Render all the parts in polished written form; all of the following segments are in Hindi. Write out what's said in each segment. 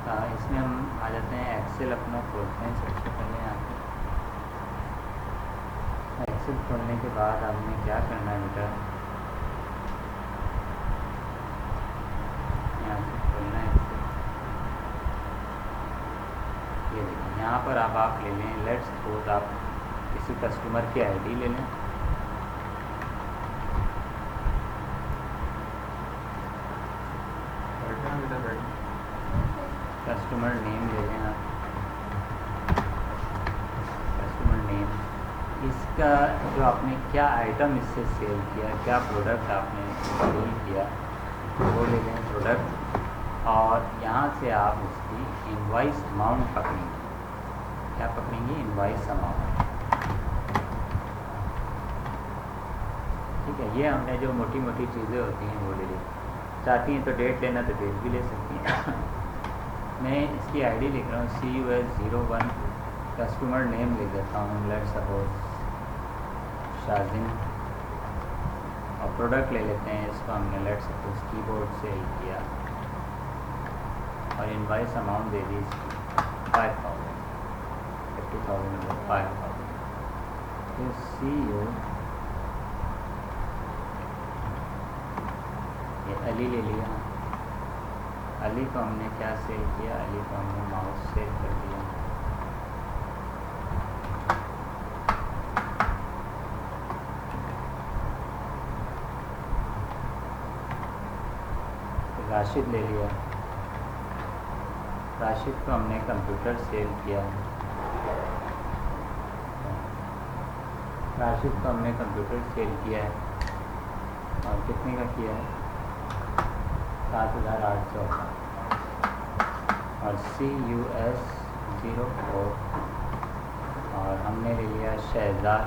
इसमें हम आ जाते हैं एक्सेल अपना खोलते हैं। सबसे पहले यहाँ पे एक्सेल खोलने के बाद हमने क्या करना है बेटा, यहाँ से खोलना है एक्सेल। ये देखिए यहाँ पर अब आप ले लें, लेट्स सपोज आप किसी कस्टमर की आईडी ले लें। कस्टमर नेम ले लें आप, कस्टमर नेम, इसका जो आपने क्या आइटम इससे सेल किया, क्या प्रोडक्ट आपने सेल किया वो ले लें प्रोडक्ट। और यहाँ से आप उसकी इनवॉइस अमाउंट पकड़ेंगे। क्या पकड़ेंगे? Invoice amount. ठीक है, ये हमने जो मोटी मोटी चीज़ें होती हैं वो ले ली। चाहती हैं तो डेट लेना तो डेट भी ले सकती हैं। मैं इसकी आईडी लिख रहा हूँ CUS01, कस्टमर नेम लिख देता हूँ, लेट्स सपोज शाजिन। और प्रोडक्ट ले लेते हैं, इसको हमने लेट्स सपोज कीबोर्ड सेल किया और इनवॉइस अमाउंट दे दी इसकी 5000, 50,000। फिर CU, ये अली ले लिया। अली को हमने क्या सेल किया? अली को हमने माउस सेल कर दिया। राशिद ले लिया। राशिद को हमने कंप्यूटर सेल किया। राशिद को हमने कंप्यूटर सेल किया है और कितने का किया है? 7,800 का। और CUS04 और हमने ले लिया शहजाद।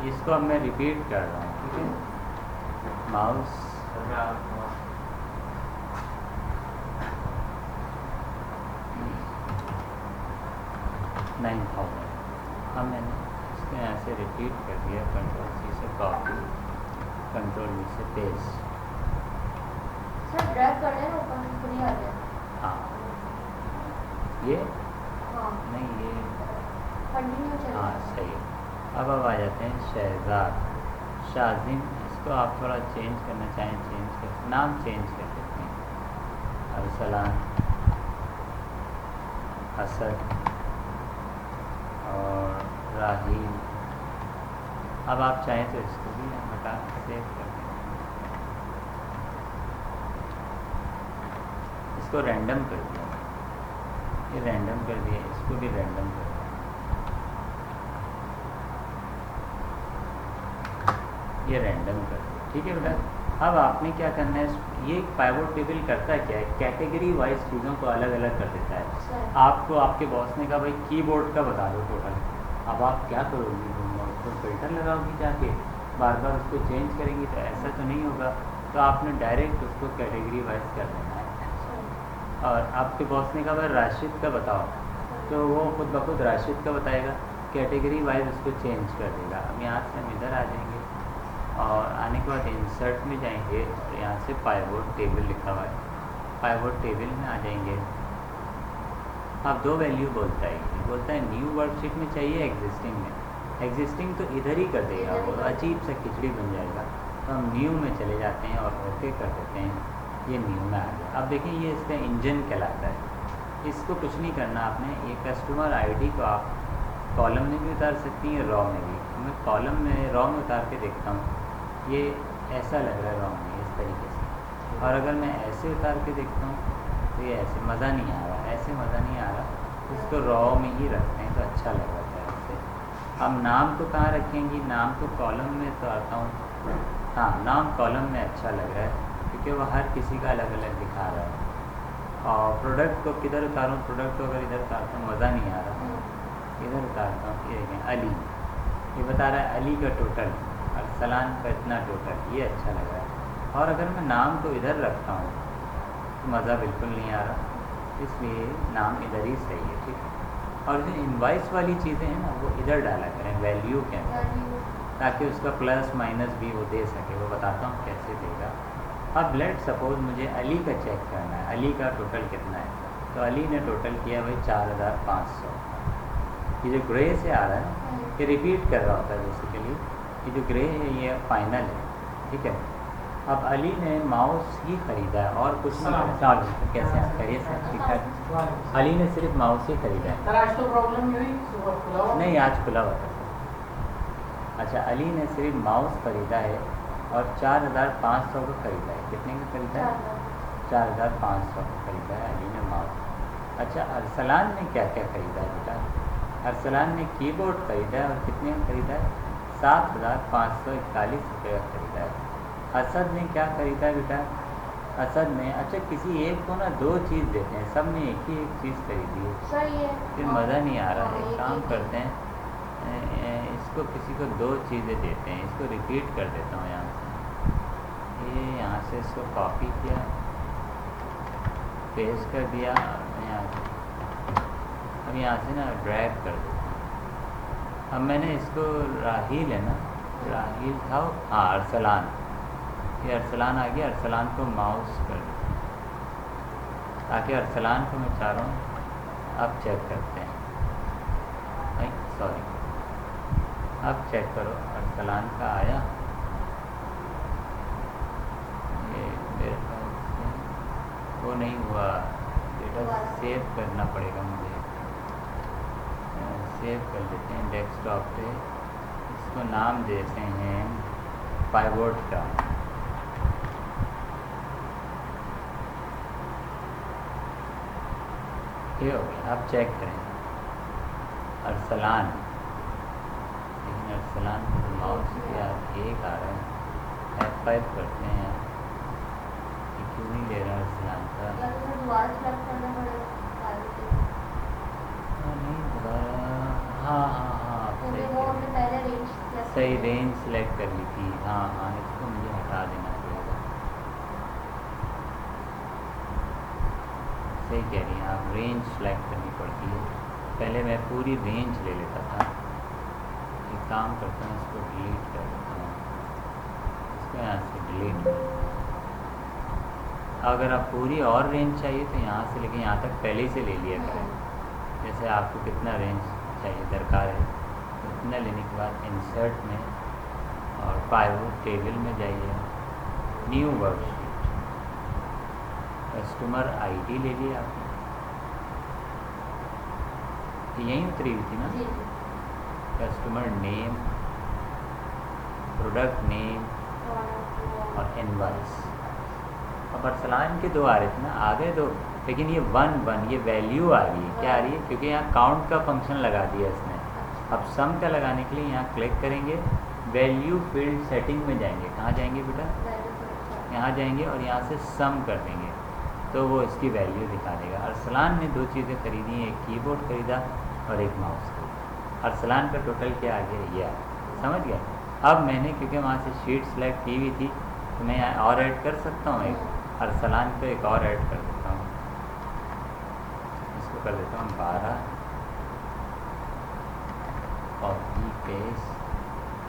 इसको अब मैं रिपीट कर रहा हूँ, ठीक है। माउस, 9,000। अब मैंने इसको यहाँ से रिपीट कर दिया, कंट्रोल C से कॉपी, कंट्रोल V से पेस्ट। सर ड्रैग कर लेना, ऊपर खुद ही आ गया। हाँ, ये हाँ नहीं, ये कंटिन्यू चल। हाँ सही है। अब आ जाते हैं शहजाद, शाजिन। इसको आप थोड़ा चेंज करना चाहें चेंज कर, नाम चेंज कर सकते हैं। अरसलान, असद और राहील। अब आप चाहें तो इसको भी हटा सेव कर दें। इसको रैंडम कर दिया, ये रैंडम कर दिया, इसको भी रैंडम कर दिया, ये रैंडम कर दिया। ठीक है बेटा। अब आपने क्या करना है, ये पाइवोट टेबल करता क्या है, कैटेगरी वाइज चीज़ों को अलग अलग कर देता है। आपको आपके बॉस ने कहा भाई कीबोर्ड का बता दो टोटल। अब आप क्या करोगी? तो फिल्टर लगाओगी जाके, बार बार उसको चेंज करेंगी तो ऐसा तो नहीं होगा। तो आपने डायरेक्ट उसको कैटेगरी वाइज कर देना है। और आपके बॉस ने कहा भाई राशिद का बताओ, तो वो खुद ब खुद राशिद का बताएगा, कैटेगरी वाइज उसको चेंज कर देगा। अब यहाँ से हम इधर आ जाएंगे और आने के बाद इंसर्ट में जाएंगे और यहाँ से पाइवोट टेबल लिखा हुआ है, पाइवोट टेबल में आ जाएंगे। अब दो वैल्यू बोलता है न्यू वर्कशीट में चाहिए एग्जिस्टिंग में। एग्जिस्टिंग तो इधर ही कर देगा, वो अजीब सा खिचड़ी बन जाएगा। तो हम न्यू में चले जाते हैं और ओके कर देते हैं, ये न्यू में आ गया। अब देखिए ये इसका इंजन कहलाता है। इसको कुछ नहीं करना आपने, ये कस्टमर आईडी को आप कॉलम में भी उतार सकती हैं, रॉ में भी। मैं कॉलम में रॉ में उतार के देखता हूँ, ये ऐसा लग रहा है रॉ में इस तरीके से। और अगर मैं ऐसे उतार के देखता हूँ तो ये ऐसे मज़ा नहीं आ रहा, ऐसे मज़ा नहीं आ रहा। इसको रॉ में ही रखते हैं तो अच्छा लग रहा है ऐसे। अब नाम को कहाँ रखेंगी? नाम को कॉलम में तो आता हूँ, हाँ नाम कॉलम में अच्छा लग रहा है क्योंकि वो हर किसी का अलग अलग दिखा रहा है। और प्रोडक्ट को किधर उतारूँ? प्रोडक्ट को अगर इधर उतारता हूँ मज़ा नहीं आ रहा, इधर उतारता हूँ, ये देखें अली, ये बता रहा है अली का टोटल, अरसलान का इतना टोटल, ये अच्छा लग रहा है। और अगर मैं नाम को इधर रखता हूँ तो मज़ा बिल्कुल नहीं आ रहा, इसलिए नाम इधर ही सही है। ठीक है। और जो इनवाइस वाली चीज़ें हैं ना वो इधर डाला करें वैल्यू के अंदर, ताकि उसका प्लस माइनस भी वो दे सके। वो बताता हूँ कैसे देगा। अब लेट सपोज मुझे अली का चेक करना है, अली का टोटल कितना है। तो अली ने टोटल किया भाई 4500। ये जो ग्रे से आ रहा है ये रिपीट कर रहा होता है बेसिकली। ये जो ग्रे है ये फाइनल है, ठीक है। अब अली ने माउस ही ख़रीदा है और कुछ नहीं खरीदा। कैसे आप करिए सर, ठीक है। अली ने सिर्फ माउस ही ख़रीदा है। सर आज तो प्रॉब्लम नहीं हुई, सुबह खुला हुआ? नहीं, आज खुला हुआ था सर। अच्छा, अली ने सिर्फ माउस ख़रीदा है और 4500 का ख़रीदा है। कितने का ख़रीदा है? 4500 का ख़रीदा है अली ने माउस। अच्छा, अरसलान ने क्या क्या ख़रीदा है बेटा? अरसलान ने कीबोर्ड ख़रीदा है और कितने का ख़रीदा है? 7541 रुपये का ख़रीदा है। असद ने क्या ख़रीदा है बेटा? असद ने, अच्छा किसी एक को ना दो चीज़ देते हैं, सब ने एक ही एक चीज़ खरीदी है, सही है। फिर मज़ा नहीं आ रहा है। एक काम करते हैं, इसको किसी को दो चीज़ें देते हैं। इसको रिपीट कर देता हूँ यहाँ से। ये यहाँ से इसको कॉपी किया, पेस्ट कर दिया यहाँ से। अब यहाँ से ना ड्रैग कर देता हूँ। अब मैंने इसको राहील है ना, राहील था, हाँ अरसलान, ये अरसलान आ गया। अरसलान को माउस कर देते हैं ताकि अरसलान को मैं चाह रहा हूँ। अब चेक करते हैं, नहीं सॉरी, अब चेक करो अरसलान का आया। ये मेरे पास से वो नहीं हुआ बेटा, सेव करना पड़ेगा मुझे। सेव कर लेते हैं डेस्कटॉप पे। इसको नाम देते हैं पाइवोट का। ये हो गया। अब चेक करें अरसलान, लेकिन अरसलान को माउस या एक आ रहा है। F5 करते हैं यार, ये क्यों नहीं ले रहा अरसलान का? दोबारा सेलेक्ट करना पड़ेगा। नहीं दोबारा, हाँ हाँ हाँ क्योंकि वो हमने पहले रेंज सही रेंज सेलेक्ट कर ली थी। हाँ हाँ, इसको मुझे हटा देना पड़ेगा। सही कह रही हैं आप, रेंज सेलेक्ट करनी पड़ती है। पहले मैं पूरी रेंज ले लेता था। एक काम करता हूँ, इसको डिलीट कर देता हूँ, इसको यहाँ से डिलीट कर। अगर आप पूरी और रेंज चाहिए तो यहाँ से लेके यहाँ तक पहले ही से ले लिया करें। जैसे आपको कितना रेंज चाहिए दरकार है, इतना लेने के बाद इंसर्ट में और पाइवोट टेबल में जाइए, न्यू वर्कशीट, कस्टमर आईडी ले लिया आपने। यहीं उतरी हुई थी ना, कस्टमर नेम, प्रोडक्ट नेम और इनवॉइस। अब अरसलान के दो आ रहे थे ना, आ गए दो, लेकिन ये 1 ये वैल्यू आ रही है। क्या आ रही है? क्योंकि यहाँ काउंट का फंक्शन लगा दिया इसने। अब सम का लगाने के लिए यहाँ क्लिक करेंगे, वैल्यू फील्ड सेटिंग में जाएंगे। कहाँ जाएंगे बेटा? यहाँ जाएंगे और यहाँ से सम कर देंगे तो वो इसकी वैल्यू दिखा देगा। अरसलान ने दो चीज़ें खरीदी, एक कीबोर्ड खरीदा और एक माउस खरीदा। अरसलान का टोटल क्या आ गया? ये आ, समझ गया? अब मैंने क्योंकि वहाँ से शीट सेलेक्ट की हुई थी तो मैं यहाँ और ऐड कर सकता हूँ। एक अरसलान को एक और ऐड कर देता हूँ, इसको कर देता हूँ 12, कॉपी पेस्ट।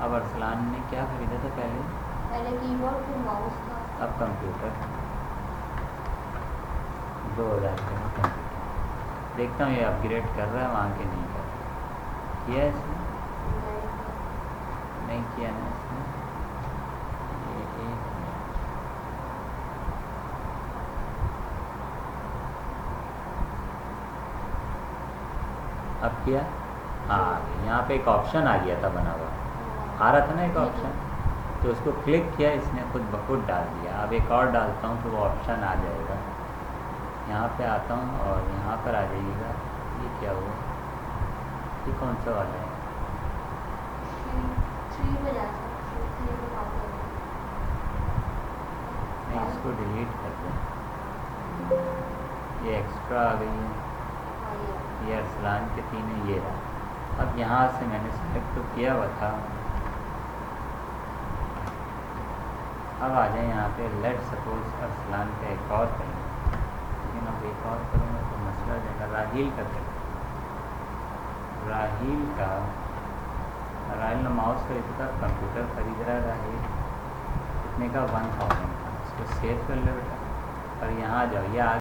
अब अरसलान ने क्या खरीदा था? पहले कीबोर्ड फिर माउस था। अब कंप्यूटर 2000 का कंप्यूटर। देखता हूँ ये अपग्रेड कर रहा है वहाँ के नहीं कर रहा। किया है इसने? नहीं किया ना इसने। ये एक अब किया। हाँ, यहाँ पे एक ऑप्शन आ गया था बना हुआ, आ रहा था ना एक ऑप्शन, तो उसको क्लिक किया, इसने खुद ब खुद डाल दिया। अब एक और डालता हूँ तो वो ऑप्शन आ जाएगा। यहाँ पे आता हूँ और यहाँ पर आ जाइएगा। ये क्या हुआ? ये कौन सा वाला है? 3 पे जाता है, 3 पे बात करें। नहीं, इसको डिलीट कर दें। ये एक्स्ट्रा आ गई है। ये अरसलान के 3 है, ये रहा। अब यहाँ से मैंने सेलेक्ट तो किया हुआ था। अब आ जाए यहाँ पे, लेट सपोज अरसलान का एक और करें, लेकिन अब एक और करूँगा तो मसला हो जाएगा। राहील का करें, राहील ने माउस खरीदा था, कंप्यूटर खरीद रहा है राहील। कितने का? 1000 का। इसको सेव कर लो बेटा और यहाँ आ जाओ, ये आ